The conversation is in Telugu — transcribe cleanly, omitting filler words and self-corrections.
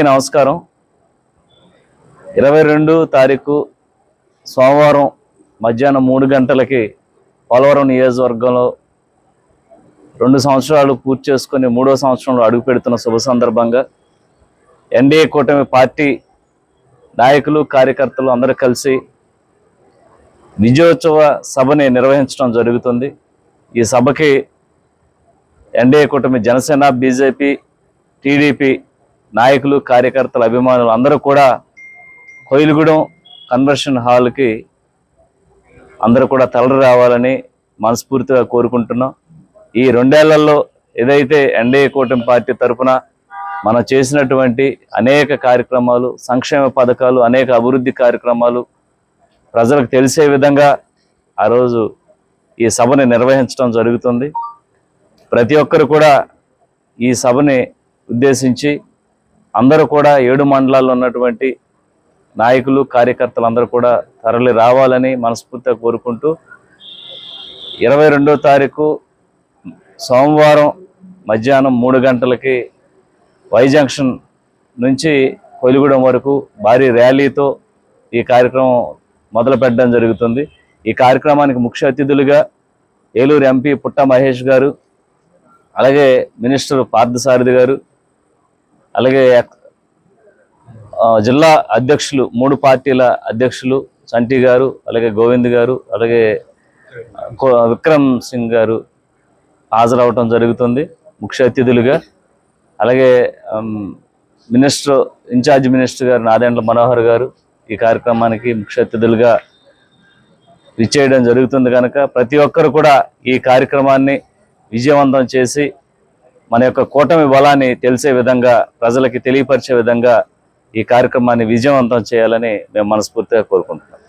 నమస్కారం. 22 తారీఖు సోమవారం మధ్యాహ్నం 3 గంటలకి పోలవరం నియోజకవర్గంలో 2 సంవత్సరాలు పూర్తి చేసుకుని 3వ సంవత్సరంలో అడుగు పెడుతున్న శుభ సందర్భంగా ఎన్డీఏ కూటమి పార్టీ నాయకులు కార్యకర్తలు అందరూ కలిసి విజయోత్సవ సభని నిర్వహించడం జరుగుతుంది. ఈ సభకి ఎన్డీఏ కూటమి జనసేన, బీజేపీ, టీడీపీ నాయకులు, కార్యకర్తలు, అభిమానులు అందరూ కూడా కోయిలగూడెం కన్వెన్షన్ హాల్కి అందరూ కూడా తరలి రావాలని మనస్ఫూర్తిగా కోరుకుంటున్నాం. ఈ 2 ఏళ్లలో ఏదైతే ఎన్డీఏ కూటమి పార్టీ తరఫున మనం చేసినటువంటి అనేక కార్యక్రమాలు, సంక్షేమ పథకాలు, అనేక అభివృద్ధి కార్యక్రమాలు ప్రజలకు తెలిసే విధంగా ఆ రోజు ఈ సభని నిర్వహించడం జరుగుతుంది. ప్రతి ఒక్కరు కూడా ఈ సభని ఉద్దేశించి అందరూ కూడా 7 మండలాల్లో ఉన్నటువంటి నాయకులు, కార్యకర్తలు అందరూ కూడా తరలి రావాలని మనస్ఫూర్తిగా కోరుకుంటూ 22వ తారీఖు సోమవారం మధ్యాహ్నం 3 గంటలకి వై జంక్షన్ నుంచి కోయిలగూడెం వరకు భారీ ర్యాలీతో ఈ కార్యక్రమం మొదలు పెట్టడం జరుగుతుంది. ఈ కార్యక్రమానికి ముఖ్య అతిథులుగా ఏలూరు ఎంపీ పుట్ట మహేష్ గారు, అలాగే మినిస్టర్ పార్థసారథి గారు, అలాగే జిల్లా అధ్యక్షులు 3 పార్టీల అధ్యక్షులు చంటి గారు, అలాగే గోవింద్ గారు, అలాగే విక్రమ్ సింగ్ గారు హాజరవటం జరుగుతుంది ముఖ్య అతిథులుగా. అలాగే ఇన్ఛార్జ్ మినిస్టర్ గారు నాదెండ్ల మనోహర్ గారు ఈ కార్యక్రమానికి ముఖ్య అతిథులుగా విచ్చేయడం జరుగుతుంది. కనుక ప్రతి ఒక్కరు కూడా ఈ కార్యక్రమాన్ని విజయవంతం చేసి మన యొక్క కూటమి బలాన్ని తెలిసే విధంగా, ప్రజలకి తెలియపరిచే విధంగా ఈ కార్యక్రమాన్ని విజయవంతం చేయాలని మేము మనస్ఫూర్తిగా కోరుకుంటున్నాం.